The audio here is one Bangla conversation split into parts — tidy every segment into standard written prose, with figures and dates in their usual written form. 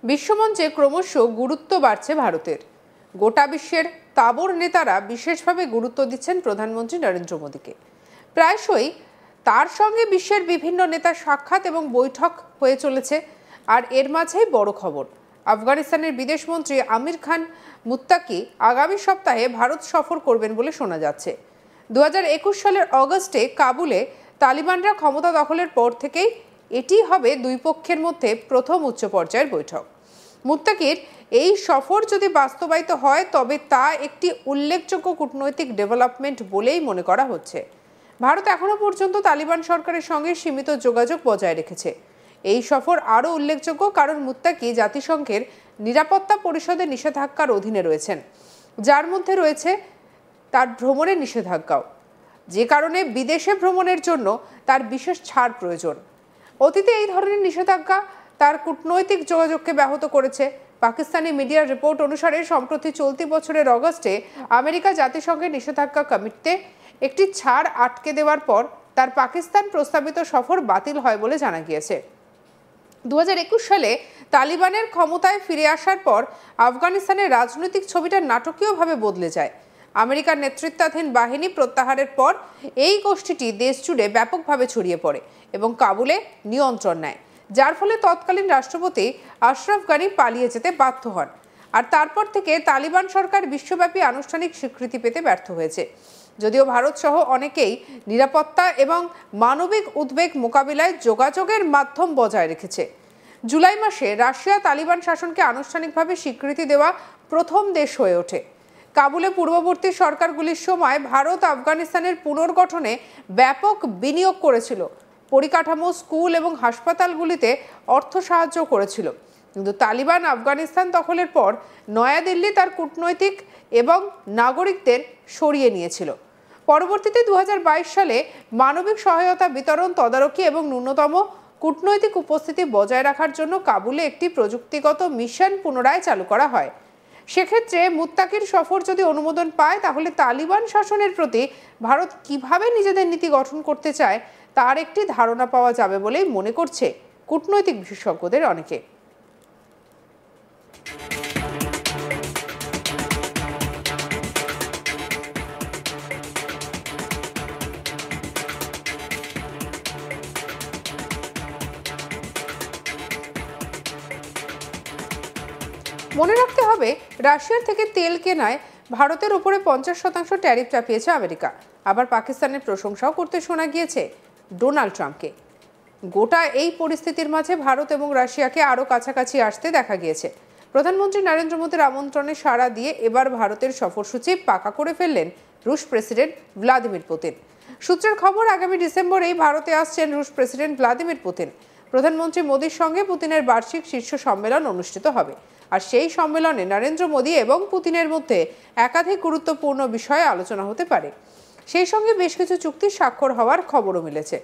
বিশ্বমঞ্চে ক্রমশ গুরুত্ব বাড়ছে ভারতের। গোটা বিশ্বের তাবর নেতারা বিশেষভাবে গুরুত্ব দিচ্ছেন প্রধানমন্ত্রী নরেন্দ্র মোদীকে। প্রায়শই তার সঙ্গে বিশ্বের বিভিন্ন নেতার সাক্ষাৎ এবং বৈঠক হয়ে চলেছে। আর এর মাঝেই বড় খবর, আফগানিস্তানের বিদেশমন্ত্রী আমির খান মুত্তাকি আগামী সপ্তাহে ভারত সফর করবেন বলে শোনা যাচ্ছে। 2021 সালের অগস্টে কাবুলে তালিবানরা ক্ষমতা দখলের পর থেকেই এটি হবে দুই পক্ষের মধ্যে প্রথম উচ্চ পর্যায়ের বৈঠক। মুত্তাকির এই সফর যদি বাস্তবায়িত হয় তবে তা একটি উল্লেখযোগ্য কূটনৈতিক ডেভেলপমেন্ট বলেই মনে করা হচ্ছে। ভারত এখনো পর্যন্ত তালিবান সরকারের সঙ্গে সীমিত যোগাযোগ বজায় রেখেছে। এই সফর আরও উল্লেখযোগ্য কারণ মুত্তাকি জাতিসংঘের নিরাপত্তা পরিষদের নিষেধাজ্ঞার অধীনে রয়েছেন, যার মধ্যে রয়েছে তার ভ্রমণের নিষেধাজ্ঞাও, যে কারণে বিদেশে ভ্রমণের জন্য তার বিশেষ ছাড় প্রয়োজন। অতীতে এই ধরনের নিষেধাজ্ঞা তার কূটনৈতিক যোগাযোগকে ব্যাহত করেছে। পাকিস্তানি মিডিয়ার রিপোর্ট অনুসারে সম্প্রতি চলতি বছরের অগস্টে আমেরিকা জাতিসংঘের নিষেধাজ্ঞা কমিটিতে একটি ছাড় আটকে দেওয়ার পর তার পাকিস্তান প্রস্তাবিত সফর বাতিল হয় বলে জানা গিয়েছে। 2021 সালে তালিবানের ক্ষমতায় ফিরে আসার পর আফগানিস্তানের রাজনৈতিক ছবিটা নাটকীয়ভাবে বদলে যায়। আমেরিকার নেতৃত্বাধীন বাহিনী প্রত্যাহারের পর এই গোষ্ঠীটি দেশ জুড়ে ব্যাপকভাবে ছড়িয়ে পড়ে এবং কাবুলে নিয়ন্ত্রণ নেয়, যার ফলে তৎকালীন রাষ্ট্রপতি আশরাফ গানি পালিয়ে যেতে বাধ্য হন। আর তারপর থেকে তালিবান সরকার বিশ্বব্যাপী আনুষ্ঠানিক স্বীকৃতি পেতে ব্যর্থ হয়েছে। যদিও ভারত সহ অনেকেই নিরাপত্তা এবং মানবিক উদ্বেগ মোকাবিলায় যোগাযোগের মাধ্যম বজায় রেখেছে। জুলাই মাসে রাশিয়া তালিবান শাসনকে আনুষ্ঠানিকভাবে স্বীকৃতি দেওয়া প্রথম দেশ হয়ে ওঠে। কাবুলে পূর্ববর্তী সরকারগুলির সময় ভারত আফগানিস্তানের পুনর্গঠনে ব্যাপক বিনিয়োগ করেছিল, পরিকাঠামো, স্কুল এবং হাসপাতালগুলিতে অর্থ সাহায্য করেছিল। কিন্তু তালিবান আফগানিস্তান দখলের পর নয়াদিল্লি তার কূটনৈতিক এবং নাগরিকদের সরিয়ে নিয়েছিল। পরবর্তীতে 2022 সালে মানবিক সহায়তা বিতরণ, তদারকি এবং ন্যূনতম কূটনৈতিক উপস্থিতি বজায় রাখার জন্য কাবুলে একটি প্রযুক্তিগত মিশন পুনরায় চালু করা হয়। সেক্ষেত্রে মুত্তাকির সফর যদি অনুমোদন পায় তাহলে তালিবান শাসনের প্রতি ভারত কিভাবে নিজেদের নীতি গঠন করতে চায় তার একটি ধারণা পাওয়া যাবে বলেই মনে করছে কূটনৈতিক বিশেষজ্ঞদের অনেকে। মনে রাখতে হবে, রাশিয়ার থেকে তেল কেনায় ভারতের উপরে 50% ট্যারিফ চাপিয়েছে আমেরিকা। আবার পাকিস্তানের প্রশংসাও করতে শোনা গিয়েছে ডোনাল্ড ট্রাম্পকে। গোটা এই পরিস্থিতির মাঝে ভারত এবং রাশিয়াকে আরও কাছাকাছি আসতে দেখা গিয়েছে। প্রধানমন্ত্রী নরেন্দ্র মোদীর আমন্ত্রণে সাড়া দিয়ে এবার ভারতের সফরসূচি পাকা করে ফেললেন রুশ প্রেসিডেন্ট ভ্লাদিমির পুতিন। সূত্রের খবর, আগামী ডিসেম্বরেই ভারতে আসছেন রুশ প্রেসিডেন্ট ভ্লাদিমির পুতিন। প্রধানমন্ত্রী মোদীর সঙ্গে পুতিনের বার্ষিক শীর্ষ সম্মেলন অনুষ্ঠিত হবে। আর সেই সম্মেলনে নরেন্দ্র মোদী এবং পুতিনের মধ্যে একাধিক গুরুত্বপূর্ণ বিষয়ে আলোচনা হতে পারে। সেই সঙ্গে বেশ কিছু চুক্তি স্বাক্ষর হওয়ার খবরও মিলেছে,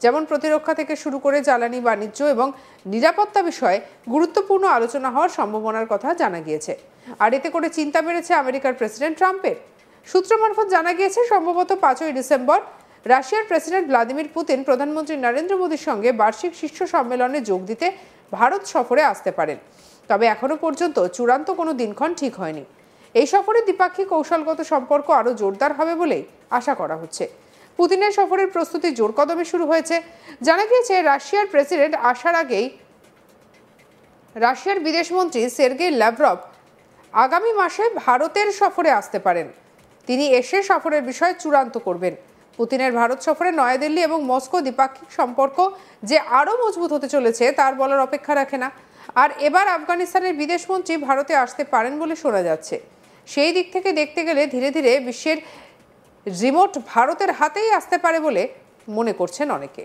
যেমন প্রতিরক্ষা থেকে শুরু করে জ্বালানি, বাণিজ্য এবং নিরাপত্তা বিষয়ে গুরুত্বপূর্ণ আলোচনা হওয়ার সম্ভাবনার কথা জানা গিয়েছে। আর এতে করে চিন্তা বেড়েছে আমেরিকার প্রেসিডেন্ট ট্রাম্পের। সূত্র মারফত জানা গিয়েছে, সম্ভবত 5ই ডিসেম্বর রাশিয়ার প্রেসিডেন্ট ভ্লাদিমির পুতিন প্রধানমন্ত্রী নরেন্দ্র মোদীর সঙ্গে বার্ষিক শীর্ষ সম্মেলনে যোগ দিতে ভারত সফরে আসতে পারেন। তবে এখনো পর্যন্ত চূড়ান্ত কোনো দিনক্ষণ ঠিক হয়নি। এই সফরে দ্বিপাক্ষিক কৌশলগত সম্পর্ক আরও জোরদার হবে বলেই আশা করা হচ্ছে। পুতিনের সফরের প্রস্তুতি জোর কদমে শুরু হয়েছে। জানা গিয়েছে, রাশিয়ার প্রেসিডেন্ট আসার আগেই রাশিয়ার বিদেশমন্ত্রী সের্গেই ল্যাভরভ আগামী মাসে ভারতের সফরে আসতে পারেন। তিনি এসে সফরের বিষয় চূড়ান্ত করবেন। পুতিনের ভারত সফরে নয়াদিল্লি এবং মস্কো দ্বিপাক্ষিক সম্পর্ক যে আরও মজবুত হতে চলেছে তার বলার অপেক্ষা রাখে না। আর এবার আফগানিস্তানের বিদেশমন্ত্রী ভারতে আসতে পারেন বলে শোনা যাচ্ছে। সেই দিক থেকে দেখতে গেলে ধীরে ধীরে বিশ্বের রিমোট ভারতের হাতেই আসতে পারে বলে মনে করছেন অনেকে।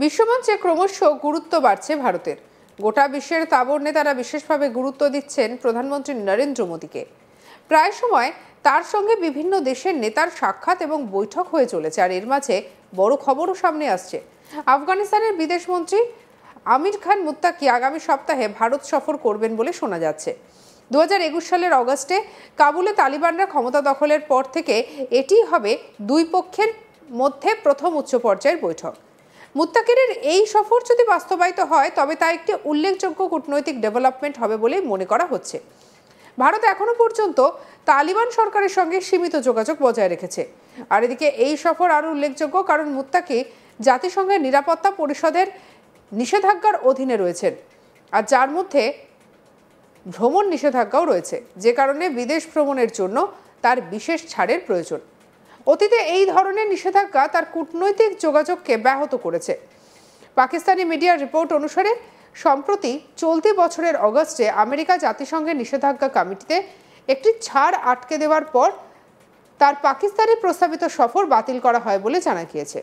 বিশ্বমঞ্চে ক্রমশ গুরুত্ব বাড়ছে ভারতের। গোটা বিশ্বের তাবড় নেতারা বিশেষভাবে গুরুত্ব দিচ্ছেন প্রধানমন্ত্রী নরেন্দ্র মোদীকে। প্রায় সময় তার সঙ্গে বিভিন্ন দেশের নেতার সাক্ষাৎ এবং বৈঠক হয়ে চলেছে। আর এর মাঝে বড় খবরও সামনে আসছে। আফগানিস্তানের বিদেশমন্ত্রী আমির খান মুত্তাকি আগামী সপ্তাহে ভারত সফর করবেন বলে শোনা যাচ্ছে। 2021 সালের অগস্টে কাবুলে তালিবানরা ক্ষমতা দখলের পর থেকে এটি হবে দুই পক্ষের মধ্যে প্রথম উচ্চ পর্যায়ের বৈঠক। মুত্তাকির এই সফর যদি বাস্তবায়িত হয় তবে তা একটি উল্লেখযোগ্য কূটনৈতিক ডেভেলপমেন্ট হবে বলে মনে করা হচ্ছে। ভারত এখনো পর্যন্ত তালিবান সরকারের সঙ্গে সীমিত যোগাযোগ বজায় রেখেছে। আর এদিকে এই সফর আরও উল্লেখযোগ্য কারণ মুত্তাকি জাতিসংঘের নিরাপত্তা পরিষদের নিষেধাজ্ঞার অধীনে রয়েছেন, আর যার মধ্যে ভ্রমণ নিষেধাজ্ঞাও রয়েছে, যে কারণে বিদেশ ভ্রমণের জন্য তার বিশেষ ছাড়ের প্রয়োজন। অতীতে এই ধরনের নিষেধাজ্ঞা তার কূটনৈতিক যোগাযোগকে ব্যাহত করেছে। পাকিস্তানি মিডিয়ার রিপোর্ট অনুসারে সম্প্রতি চলতি বছরের অগস্টে আমেরিকা জাতিসংঘের নিষেধাজ্ঞা কমিটিতে একটি ছাড় আটকে দেওয়ার পর তার পাকিস্তানে প্রস্তাবিত সফর বাতিল করা হয় বলে জানা গিয়েছে।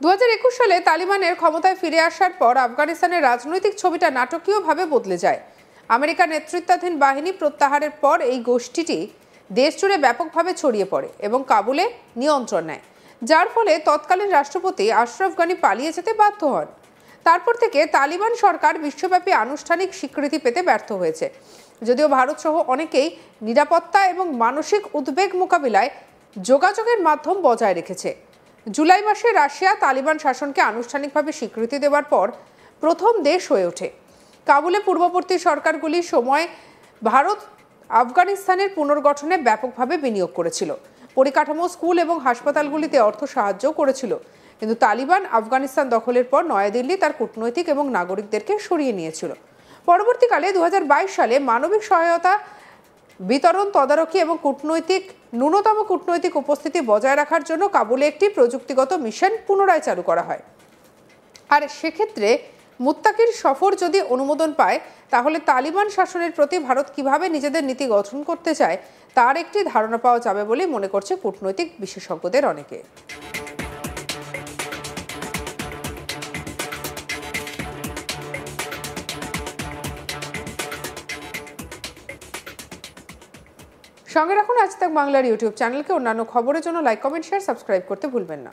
2021 সালে তালিবানের ক্ষমতায় ফিরে আসার পর আফগানিস্তানের রাজনৈতিক ছবিটা নাটকীয়ভাবে বদলে যায়। আমেরিকা নেতৃত্বাধীন বাহিনী প্রত্যাহারের পর এই গোষ্ঠীটি দেশ জুড়ে ব্যাপকভাবে ছড়িয়ে পড়ে এবং কাবুলে নিয়ন্ত্রণ নেয়, যার ফলে তৎকালীন রাষ্ট্রপতি আশরাফ গনি পালিয়ে যেতে বাধ্য হন। তারপর থেকে তালিবান সরকার বিশ্বব্যাপী আনুষ্ঠানিক স্বীকৃতি পেতে ব্যর্থ হয়েছে। যদিও ভারত সহ অনেকেই নিরাপত্তা এবং মানসিক উদ্বেগ মোকাবিলায় যোগাযোগের মাধ্যম বজায় রেখেছে। জুলাই মাসে রাশিয়া তালিবান শাসনকে আনুষ্ঠানিকভাবে স্বীকৃতি দেওয়ার পর প্রথম দেশ হয়ে ওঠে। কাবুলে পূর্ববর্তী সরকারগুলির সময় ভারত আফগানিস্তানের পুনর্গঠনে ব্যাপকভাবে বিনিয়োগ করেছিল, পরিকাঠামো, স্কুল এবং হাসপাতালগুলিতে অর্থ সাহায্য করেছিল। কিন্তু তালিবান আফগানিস্তান দখলের পর নয়াদিল্লি তার কূটনৈতিক এবং নাগরিকদেরকে সরিয়ে নিয়েছিল। পরবর্তীকালে 2022 সালে মানবিক সহায়তা বিতরণ, তদারকি এবং ন্যূনতম কূটনৈতিক উপস্থিতি বজায় রাখার জন্য কাবুলে একটি প্রযুক্তিগত মিশন পুনরায় চালু করা হয়। আর সেক্ষেত্রে মুত্তাকির সফর যদি অনুমোদন পায় তাহলে তালিবান শাসনের প্রতি ভারত কিভাবে নিজেদের নীতি গঠন করতে চায় তার একটি ধারণা পাওয়া যাবে বলে মনে করছে কূটনৈতিক বিশেষজ্ঞদের অনেকে। সঙ্গে রাখুন আজ তাক বাংলার ইউটিউব চ্যানেলকে। অন্যান্য খবরের জন্য লাইক, কমেন্ট, শেয়ার, সাবস্ক্রাইব করতে ভুলবেন না।